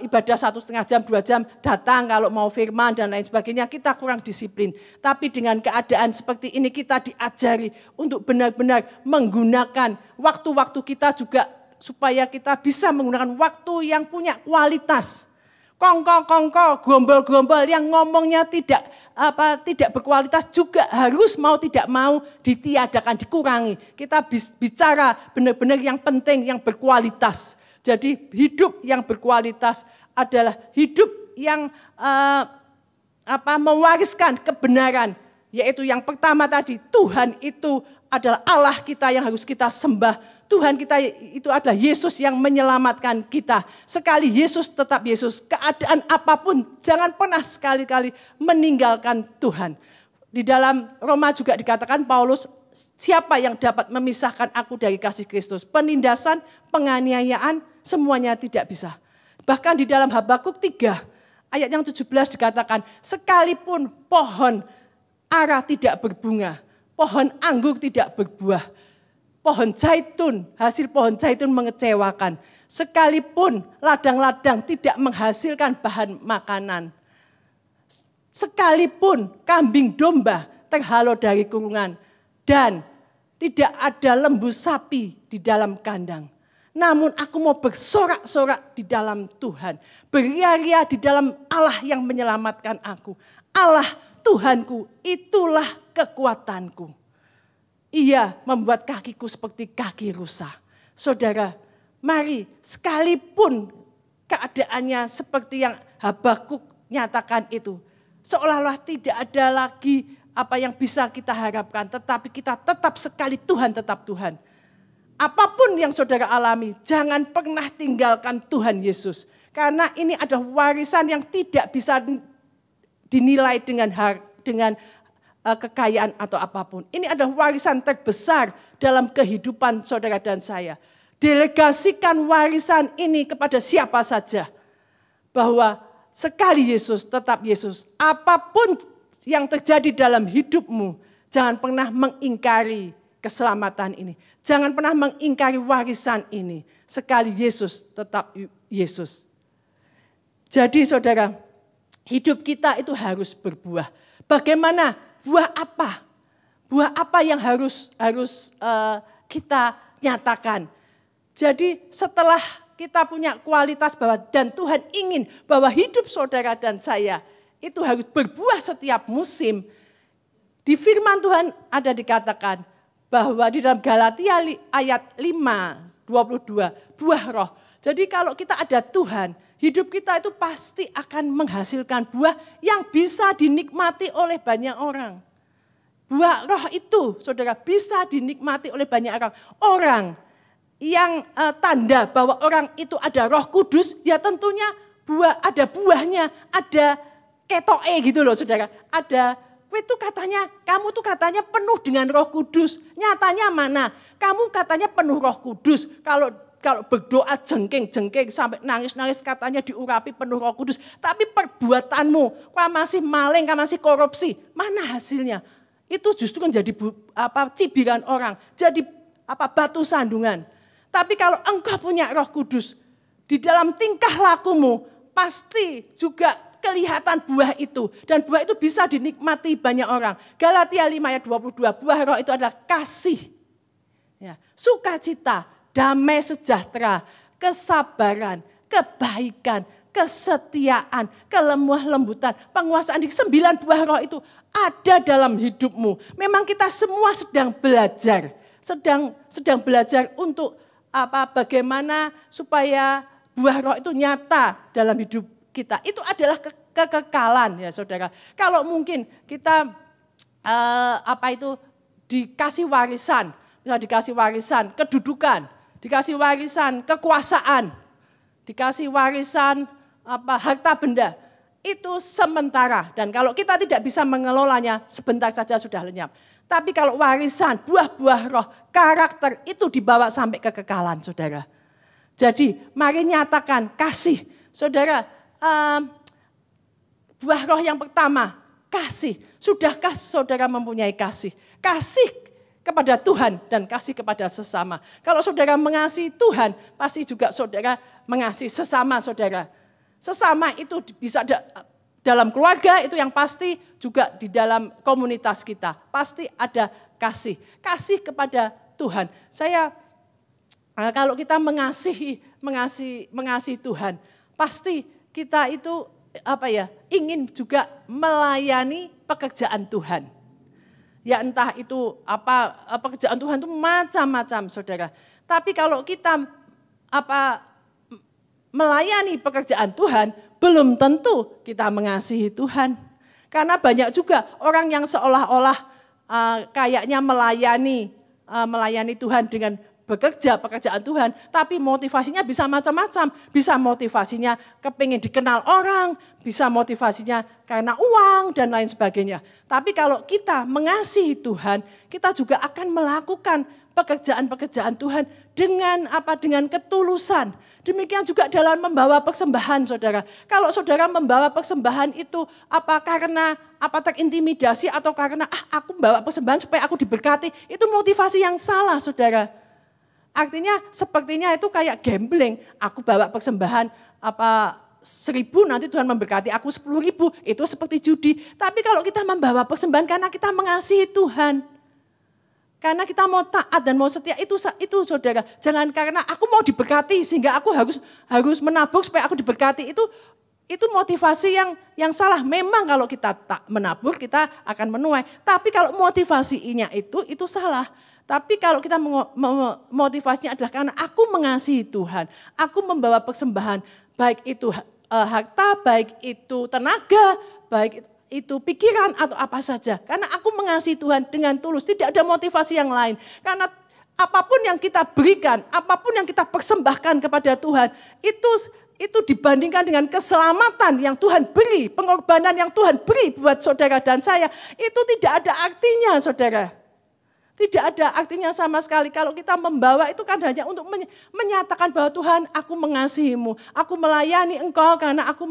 ibadah 1,5 jam, 2 jam datang kalau mau firman dan lain sebagainya, kita kurang disiplin. Tapi dengan keadaan seperti ini kita diajari untuk benar-benar menggunakan waktu-waktu kita juga supaya kita bisa menggunakan waktu yang punya kualitas. Kongko, gombol-gombol yang ngomongnya tidak berkualitas juga harus mau tidak mau ditiadakan, dikurangi. Kita bicara benar-benar yang penting, yang berkualitas. Jadi hidup yang berkualitas adalah hidup yang mewariskan kebenaran. Yaitu yang pertama tadi, Tuhan itu adalah Allah kita yang harus kita sembah. Tuhan kita itu adalah Yesus yang menyelamatkan kita. Sekali Yesus tetap Yesus, keadaan apapun jangan pernah sekali-kali meninggalkan Tuhan. Di dalam Roma juga dikatakan Paulus, siapa yang dapat memisahkan aku dari kasih Kristus? Penindasan, penganiayaan, semuanya tidak bisa. Bahkan di dalam Habakuk 3 ayat yang 17 dikatakan, sekalipun pohon ara tidak berbunga, pohon anggur tidak berbuah, pohon zaitun, hasil pohon zaitun mengecewakan, sekalipun ladang-ladang tidak menghasilkan bahan makanan, sekalipun kambing domba terhalau dari kurungan, dan tidak ada lembu sapi di dalam kandang. Namun aku mau bersorak-sorak di dalam Tuhan. Beria-ria di dalam Allah yang menyelamatkan aku. Allah Tuhanku, itulah kekuatanku. Ia membuat kakiku seperti kaki rusa. Saudara, mari sekalipun keadaannya seperti yang Habakuk nyatakan itu. Seolah-olah tidak ada lagi apa yang bisa kita harapkan. Tetapi kita tetap sekali Tuhan, tetap Tuhan. Apapun yang saudara alami, jangan pernah tinggalkan Tuhan Yesus. Karena ini adalah warisan yang tidak bisa dinilai dengan kekayaan atau apapun. Ini adalah warisan terbesar dalam kehidupan saudara dan saya. Delegasikan warisan ini kepada siapa saja. Bahwa sekali Yesus, tetap Yesus. Apapun yang terjadi dalam hidupmu, jangan pernah mengingkari keselamatan ini. Jangan pernah mengingkari warisan ini. Sekali Yesus, tetap Yesus. Jadi saudara, hidup kita itu harus berbuah. Bagaimana? Buah apa? Buah apa yang harus kita nyatakan? Jadi setelah kita punya kualitas bahwa dan Tuhan ingin bahwa hidup saudara dan saya itu harus berbuah setiap musim. Di firman Tuhan ada dikatakan bahwa di dalam Galatia ayat 5:22, buah roh. Jadi kalau kita ada Tuhan, hidup kita itu pasti akan menghasilkan buah yang bisa dinikmati oleh banyak orang. Buah roh itu, saudara, bisa dinikmati oleh banyak orang. Orang yang tanda bahwa orang itu ada Roh Kudus, ya tentunya ada buahnya, ada ketoke gitu loh, saudara. Kamu tuh katanya penuh dengan Roh Kudus. Nyatanya mana? Kamu katanya penuh Roh Kudus. Kalau kalau berdoa jengking-jengking sampai nangis-nangis katanya diurapi penuh Roh Kudus. Tapi perbuatanmu, kau masih maling, kau masih korupsi. Mana hasilnya? Itu justru menjadi cibiran orang. Jadi batu sandungan. Tapi kalau engkau punya Roh Kudus, di dalam tingkah lakumu pasti juga kelihatan buah itu. Dan buah itu bisa dinikmati banyak orang. Galatia 5 ayat 22, buah roh itu adalah kasih, ya, sukacita, damai sejahtera, kesabaran, kebaikan, kesetiaan, kelemah lembutan, penguasaan diri. 9 buah roh itu ada dalam hidupmu. Memang kita semua sedang belajar. Sedang belajar untuk bagaimana supaya buah roh itu nyata dalam hidup kita. Itu adalah kekekalan ya saudara. Kalau mungkin kita dikasih warisan, misalnya dikasih warisan kedudukan, dikasih warisan kekuasaan, dikasih warisan harta benda, itu sementara. Dan kalau kita tidak bisa mengelolanya, sebentar saja sudah lenyap. Tapi kalau warisan, buah-buah roh, karakter itu dibawa sampai kekekalan saudara. Jadi mari nyatakan kasih. Saudara, buah roh yang pertama, kasih. Sudahkah saudara mempunyai kasih? Kasih kepada Tuhan dan kasih kepada sesama. Kalau saudara mengasihi Tuhan, pasti juga saudara mengasihi sesama saudara. Sesama itu bisa dalam keluarga, itu yang pasti juga di dalam komunitas kita. Pasti ada kasih. Kasih kepada Tuhan. Kalau kita mengasihi Tuhan, pasti kita itu ingin juga melayani pekerjaan Tuhan. Ya entah itu pekerjaan Tuhan itu macam-macam saudara. Tapi kalau kita melayani pekerjaan Tuhan, belum tentu kita mengasihi Tuhan. Karena banyak juga orang yang seolah-olah kayaknya melayani Tuhan dengan bekerja pekerjaan Tuhan, tapi motivasinya bisa macam-macam. Bisa motivasinya kepingin dikenal orang, bisa motivasinya karena uang dan lain sebagainya. Tapi kalau kita mengasihi Tuhan, kita juga akan melakukan pekerjaan-pekerjaan Tuhan dengan ketulusan. Demikian juga dalam membawa persembahan saudara. Kalau saudara membawa persembahan itu karena terintimidasi atau karena aku membawa persembahan supaya aku diberkati, itu motivasi yang salah saudara. Artinya sepertinya itu kayak gambling. Aku bawa persembahan 1.000 nanti Tuhan memberkati aku 10.000. Itu seperti judi. Tapi kalau kita membawa persembahan karena kita mengasihi Tuhan. Karena kita mau taat dan mau setia, itu saudara. Jangan karena aku mau diberkati sehingga aku harus menabung supaya aku diberkati. Itu motivasi yang salah. Memang kalau kita tak menabur kita akan menuai. Tapi kalau motivasinya itu salah. Tapi kalau kita motivasinya adalah karena aku mengasihi Tuhan, aku membawa persembahan, baik itu harta, baik itu tenaga, baik itu pikiran atau apa saja. Karena aku mengasihi Tuhan dengan tulus, tidak ada motivasi yang lain. Karena apapun yang kita berikan, apapun yang kita persembahkan kepada Tuhan, itu dibandingkan dengan keselamatan yang Tuhan beri, pengorbanan yang Tuhan beri buat saudara dan saya, itu tidak ada artinya saudara. Tidak ada artinya sama sekali. Kalau kita membawa itu kan hanya untuk menyatakan bahwa Tuhan, aku mengasihimu. Aku melayani engkau karena aku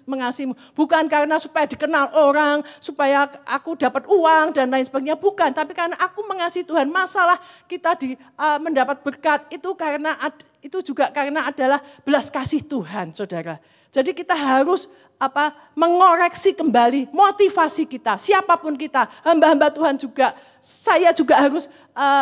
mengasihimu. Bukan karena supaya dikenal orang, supaya aku dapat uang dan lain sebagainya. Bukan, tapi karena aku mengasihi Tuhan. Masalah kita mendapat berkat itu juga karena adalah belas kasih Tuhan, saudara. Jadi kita harus mengoreksi kembali motivasi kita, siapapun kita, hamba-hamba Tuhan juga, saya juga harus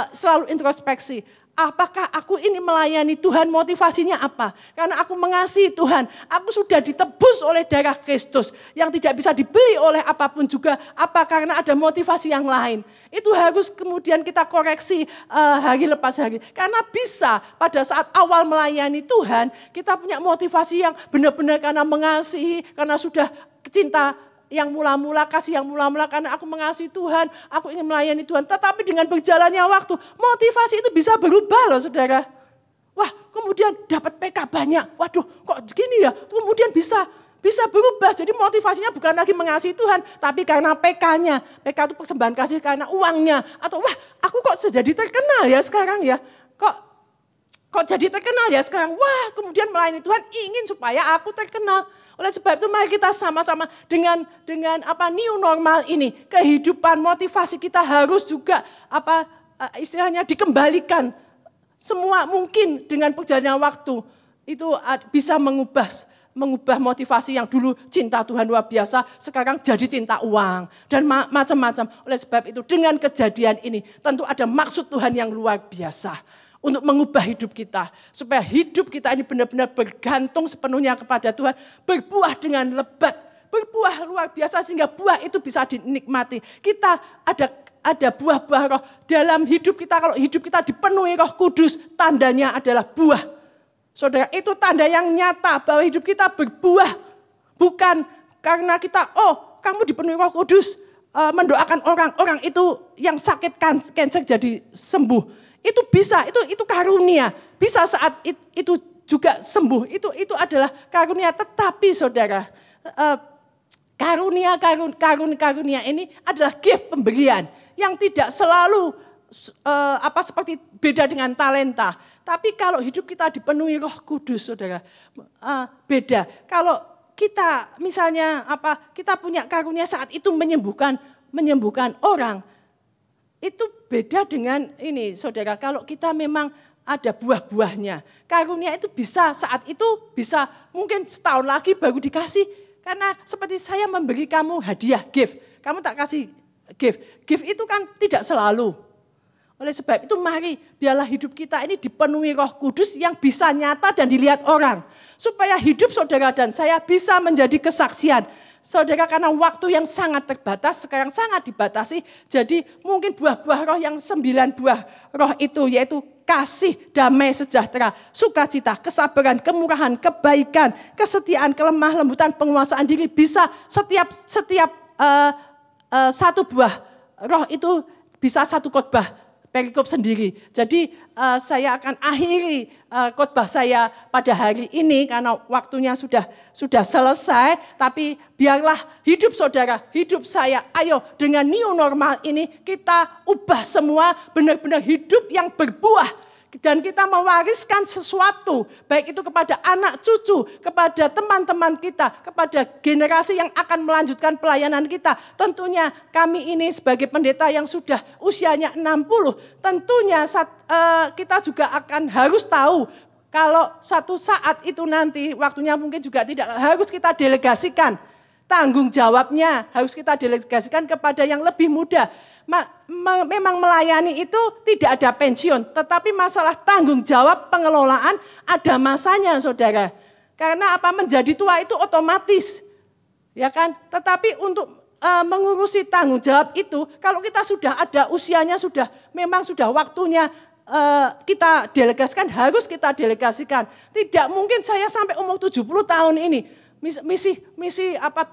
selalu introspeksi. Apakah aku ini melayani Tuhan, motivasinya apa? Karena aku mengasihi Tuhan, aku sudah ditebus oleh darah Kristus yang tidak bisa dibeli oleh apapun juga. Apa karena ada motivasi yang lain? Itu harus kemudian kita koreksi hari lepas hari. Karena bisa pada saat awal melayani Tuhan, kita punya motivasi yang benar-benar karena mengasihi, karena sudah cinta yang mula-mula, kasih yang mula-mula karena aku mengasihi Tuhan, aku ingin melayani Tuhan. Tetapi dengan berjalannya waktu, motivasi itu bisa berubah loh saudara. Wah kemudian dapat PK banyak, waduh kok gini ya, kemudian bisa berubah. Jadi motivasinya bukan lagi mengasihi Tuhan, tapi karena PK-nya. PK itu persembahan kasih karena uangnya. Atau wah aku kok jadi terkenal ya sekarang ya, kok kok jadi terkenal ya sekarang? Wah, kemudian melayani Tuhan ingin supaya aku terkenal. Oleh sebab itu mari kita sama-sama dengan new normal ini, kehidupan motivasi kita harus juga istilahnya dikembalikan. Semua mungkin dengan perjalanan waktu itu bisa mengubah motivasi yang dulu cinta Tuhan luar biasa, sekarang jadi cinta uang dan macam-macam. Oleh sebab itu dengan kejadian ini tentu ada maksud Tuhan yang luar biasa untuk mengubah hidup kita. Supaya hidup kita ini benar-benar bergantung sepenuhnya kepada Tuhan. Berbuah dengan lebat. Berbuah luar biasa sehingga buah itu bisa dinikmati. Kita ada buah-buah roh dalam hidup kita. Kalau hidup kita dipenuhi Roh Kudus, tandanya adalah buah. Saudara, itu tanda yang nyata bahwa hidup kita berbuah. Bukan karena kita, kamu dipenuhi Roh Kudus, mendoakan orang itu yang sakit kanker jadi sembuh. Itu bisa, itu karunia. Bisa saat itu juga sembuh. Itu adalah karunia. Tetapi saudara, karunia ini adalah gift pemberian yang tidak selalu seperti beda dengan talenta. Tapi kalau hidup kita dipenuhi Roh Kudus, saudara, beda. Kalau kita misalnya kita punya karunia saat itu menyembuhkan orang. Itu beda dengan ini, saudara. Kalau kita memang ada buah-buahnya. Karunia itu bisa saat itu, bisa mungkin setahun lagi baru dikasih. Karena seperti saya memberi kamu hadiah, gift. Kamu tak kasih gift. Gift itu kan tidak selalu. Oleh sebab itu mari biarlah hidup kita ini dipenuhi Roh Kudus yang bisa nyata dan dilihat orang. Supaya hidup saudara dan saya bisa menjadi kesaksian. Saudara, karena waktu yang sangat terbatas, sekarang sangat dibatasi. Jadi mungkin buah-buah roh yang 9 buah roh itu yaitu kasih, damai, sejahtera, sukacita, kesabaran, kemurahan, kebaikan, kesetiaan, kelemah lembutan, penguasaan diri. Bisa setiap satu buah roh itu bisa satu khotbah perikop sendiri. Jadi saya akan akhiri khotbah saya pada hari ini karena waktunya sudah selesai. Tapi biarlah hidup saudara, hidup saya, ayo dengan new normal ini kita ubah semua benar-benar hidup yang berbuah. Dan kita mewariskan sesuatu, baik itu kepada anak cucu, kepada teman-teman kita, kepada generasi yang akan melanjutkan pelayanan kita. Tentunya kami ini sebagai pendeta yang sudah usianya 60, tentunya kita juga akan harus tahu kalau suatu saat itu nanti waktunya mungkin juga tidak harus kita delegasikan. Tanggung jawabnya harus kita delegasikan kepada yang lebih muda. Memang melayani itu tidak ada pensiun, tetapi masalah tanggung jawab pengelolaan ada masanya, saudara. Karena menjadi tua itu otomatis, ya kan? Tetapi untuk mengurusi tanggung jawab itu, kalau kita sudah ada usianya memang sudah waktunya kita delegasikan, harus kita delegasikan. Tidak mungkin saya sampai umur 70 tahun ini. Misi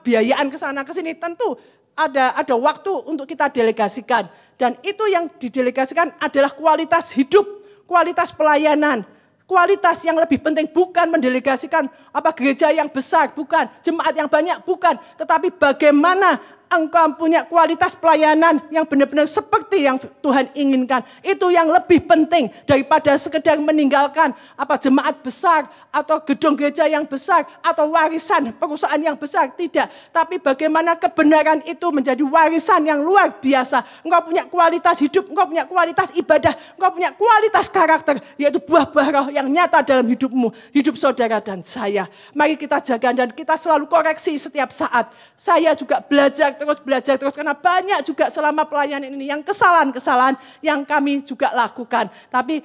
biayaan ke sana ke sini, tentu ada waktu untuk kita delegasikan. Dan itu yang didelegasikan adalah kualitas hidup, kualitas pelayanan, kualitas yang lebih penting, bukan mendelegasikan gereja yang besar, bukan jemaat yang banyak, bukan, tetapi bagaimana engkau punya kualitas pelayanan yang benar-benar seperti yang Tuhan inginkan. Itu yang lebih penting daripada sekedar meninggalkan jemaat besar atau gedung gereja yang besar atau warisan perusahaan yang besar. Tidak, tapi bagaimana kebenaran itu menjadi warisan yang luar biasa. Engkau punya kualitas hidup, engkau punya kualitas ibadah, engkau punya kualitas karakter, yaitu buah-buah roh yang nyata dalam hidupmu, hidup saudara dan saya. Mari kita jaga dan kita selalu koreksi setiap saat. Saya juga belajar terus karena banyak juga selama pelayanan ini yang kesalahan-kesalahan yang kami juga lakukan. Tapi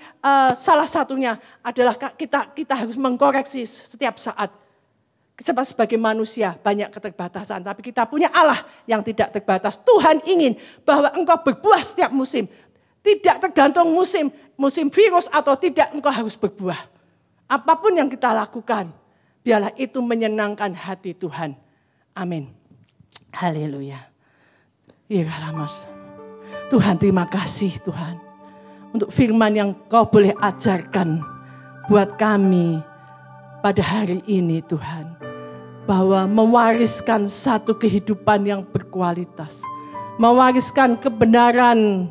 salah satunya adalah kita harus mengkoreksi setiap saat. Sebagai manusia banyak keterbatasan, tapi kita punya Allah yang tidak terbatas. Tuhan ingin bahwa engkau berbuah setiap musim. Tidak tergantung musim virus atau tidak, engkau harus berbuah. Apapun yang kita lakukan, biarlah itu menyenangkan hati Tuhan. Amin. Haleluya. Iya Mas. Tuhan, terima kasih Tuhan untuk firman yang kau boleh ajarkan buat kami pada hari ini Tuhan. Bahwa mewariskan satu kehidupan yang berkualitas. Mewariskan kebenaran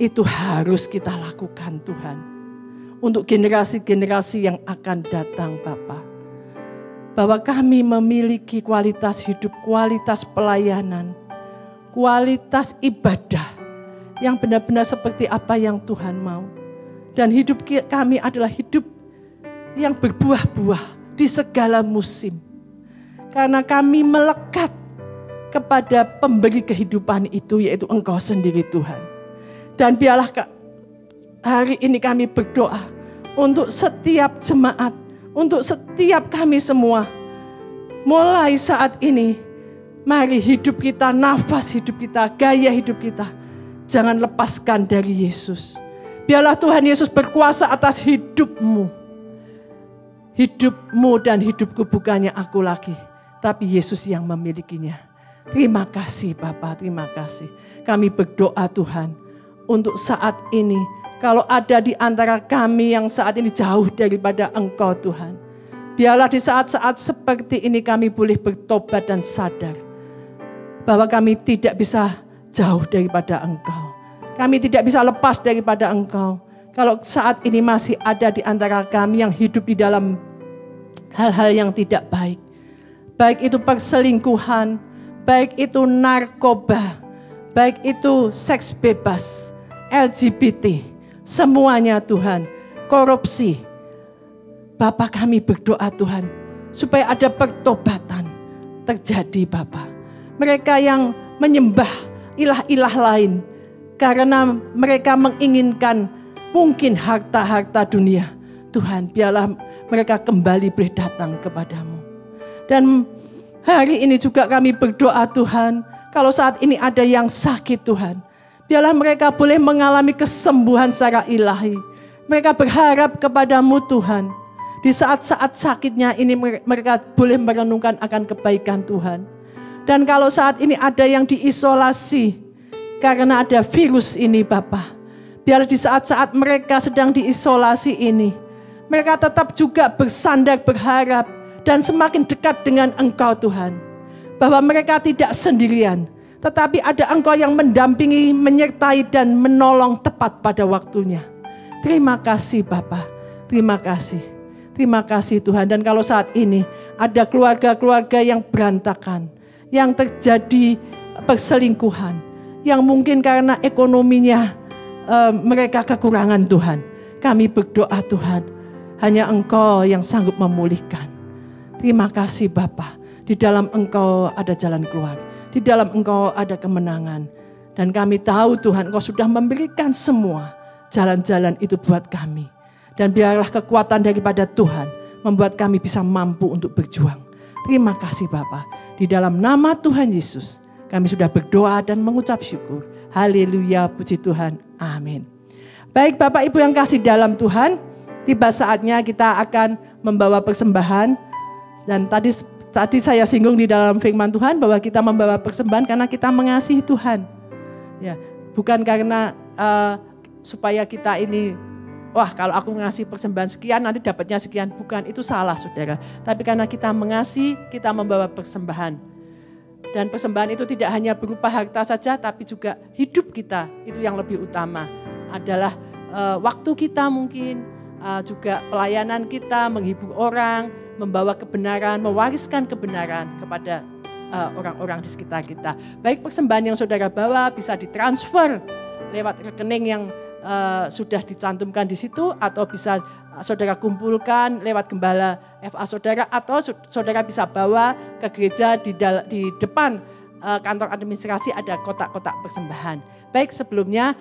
itu harus kita lakukan Tuhan. untuk generasi-generasi yang akan datang Bapa. Bahwa kami memiliki kualitas hidup, kualitas pelayanan, kualitas ibadah yang benar-benar seperti apa yang Tuhan mau. Dan hidup kami adalah hidup yang berbuah-buah di segala musim. Karena kami melekat kepada pemberi kehidupan itu, yaitu Engkau sendiri Tuhan. Dan biarlah hari ini kami berdoa untuk setiap jemaat, untuk setiap kami semua. Mulai saat ini, mari hidup kita, nafas hidup kita, gaya hidup kita, jangan lepaskan dari Yesus. Biarlah Tuhan Yesus berkuasa atas hidupmu. Hidupmu dan hidupku bukannya aku lagi, tapi Yesus yang memilikinya. Terima kasih Bapa, terima kasih. Kami berdoa Tuhan, untuk saat ini, kalau ada di antara kami yang saat ini jauh daripada Engkau Tuhan, biarlah di saat-saat seperti ini kami boleh bertobat dan sadar bahwa kami tidak bisa jauh daripada Engkau. Kami tidak bisa lepas daripada Engkau. Kalau saat ini masih ada di antara kami yang hidup di dalam hal-hal yang tidak baik, baik itu perselingkuhan, baik itu narkoba, baik itu seks bebas, LGBT, semuanya Tuhan, korupsi. Bapa kami berdoa Tuhan, supaya ada pertobatan terjadi Bapa. Mereka yang menyembah ilah-ilah lain, karena mereka menginginkan mungkin harta-harta dunia. Tuhan, biarlah mereka kembali boleh datang kepadamu. Dan hari ini juga kami berdoa Tuhan, kalau saat ini ada yang sakit Tuhan, biarlah mereka boleh mengalami kesembuhan secara ilahi. Mereka berharap kepadamu Tuhan. Di saat-saat sakitnya ini mereka boleh merenungkan akan kebaikan Tuhan. Dan kalau saat ini ada yang diisolasi karena ada virus ini Bapa, biar di saat-saat mereka sedang diisolasi ini, mereka tetap juga bersandar berharap dan semakin dekat dengan Engkau Tuhan. Bahwa mereka tidak sendirian, tetapi ada Engkau yang mendampingi, menyertai dan menolong tepat pada waktunya. Terima kasih Bapa, terima kasih. Terima kasih Tuhan. Dan kalau saat ini ada keluarga-keluarga yang berantakan, yang terjadi perselingkuhan, yang mungkin karena ekonominya mereka kekurangan Tuhan. Kami berdoa Tuhan, hanya Engkau yang sanggup memulihkan. Terima kasih Bapa. Di dalam Engkau ada jalan keluar. Di dalam Engkau ada kemenangan. Dan kami tahu Tuhan, Engkau sudah memberikan semua jalan-jalan itu buat kami. Dan biarlah kekuatan daripada Tuhan membuat kami bisa mampu untuk berjuang. Terima kasih Bapa. Di dalam nama Tuhan Yesus kami sudah berdoa dan mengucap syukur. Haleluya, puji Tuhan. Amin. Baik Bapak Ibu yang kasih dalam Tuhan, tiba saatnya kita akan membawa persembahan. Dan tadi saya singgung di dalam firman Tuhan bahwa kita membawa persembahan karena kita mengasihi Tuhan. Ya, bukan karena supaya kita ini, wah kalau aku ngasih persembahan sekian nanti dapatnya sekian. Bukan, itu salah saudara. Tapi karena kita mengasihi, kita membawa persembahan. Dan persembahan itu tidak hanya berupa harta saja, tapi juga hidup kita. Itu yang lebih utama. Adalah waktu kita mungkin, juga pelayanan kita, menghibur orang, membawa kebenaran, mewariskan kebenaran kepada orang-orang di sekitar kita. Baik persembahan yang saudara bawa bisa ditransfer lewat rekening yang sudah dicantumkan di situ, atau bisa saudara kumpulkan lewat gembala FA saudara, atau saudara bisa bawa ke gereja di depan kantor administrasi ada kotak-kotak persembahan. Baik, sebelumnya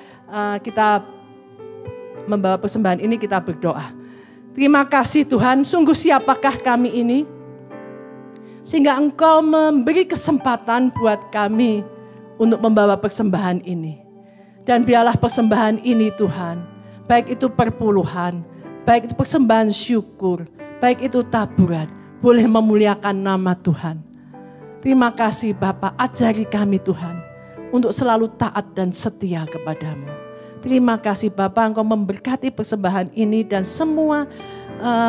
kita membawa persembahan ini kita berdoa. Terima kasih Tuhan, sungguh siapakah kami ini sehingga Engkau memberi kesempatan buat kami untuk membawa persembahan ini. Dan biarlah persembahan ini Tuhan, baik itu perpuluhan, baik itu persembahan syukur, baik itu taburan, boleh memuliakan nama Tuhan. Terima kasih Bapa, ajari kami Tuhan untuk selalu taat dan setia kepadamu. Terima kasih Bapa, Engkau memberkati persembahan ini dan semua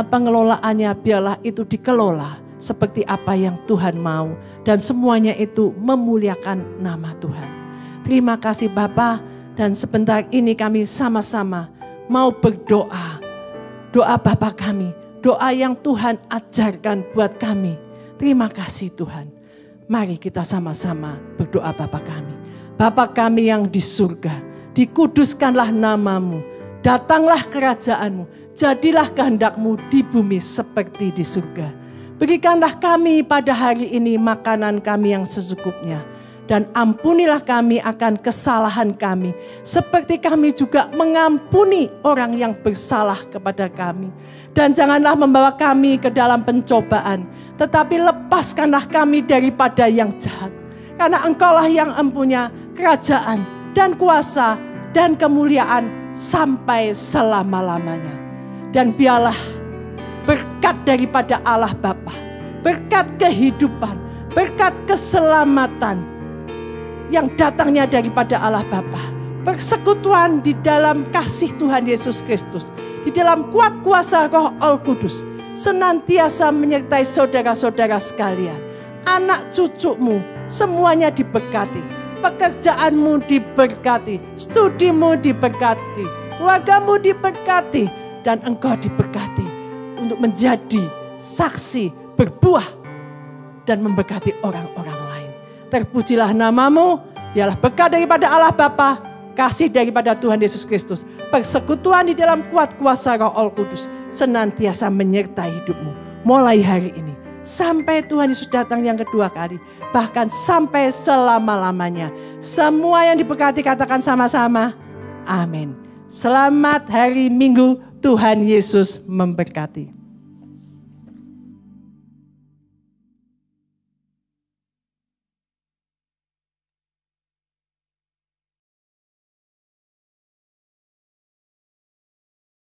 pengelolaannya biarlah itu dikelola seperti apa yang Tuhan mau. Dan semuanya itu memuliakan nama Tuhan. Terima kasih Bapa. Dan sebentar ini kami sama-sama mau berdoa doa Bapa kami, doa yang Tuhan ajarkan buat kami. Terima kasih Tuhan. Mari kita sama-sama berdoa Bapa kami. Bapa kami yang di surga, dikuduskanlah namamu, datanglah kerajaanmu, jadilah kehendak-Mu di bumi seperti di surga. Berikanlah kami pada hari ini makanan kami yang secukupnya. Dan ampunilah kami akan kesalahan kami, seperti kami juga mengampuni orang yang bersalah kepada kami. Dan janganlah membawa kami ke dalam pencobaan, tetapi lepaskanlah kami daripada yang jahat. Karena Engkaulah yang empunya kerajaan dan kuasa dan kemuliaan sampai selama-lamanya. Dan biarlah berkat daripada Allah Bapa, berkat kehidupan, berkat keselamatan, yang datangnya daripada Allah Bapa, persekutuan di dalam kasih Tuhan Yesus Kristus, di dalam kuat kuasa Roh Al-Kudus, senantiasa menyertai saudara-saudara sekalian. Anak cucumu semuanya diberkati, pekerjaanmu diberkati, studimu diberkati, keluargamu diberkati, dan engkau diberkati untuk menjadi saksi, berbuah, dan memberkati orang-orang lain. Terpujilah namamu, biarlah berkat daripada Allah Bapa, kasih daripada Tuhan Yesus Kristus, persekutuan di dalam kuat kuasa Roh Al-Kudus senantiasa menyertai hidupmu mulai hari ini sampai Tuhan Yesus datang yang kedua kali, bahkan sampai selama-lamanya. Semua yang diberkati katakan sama-sama, amin. Selamat hari Minggu, Tuhan Yesus memberkati.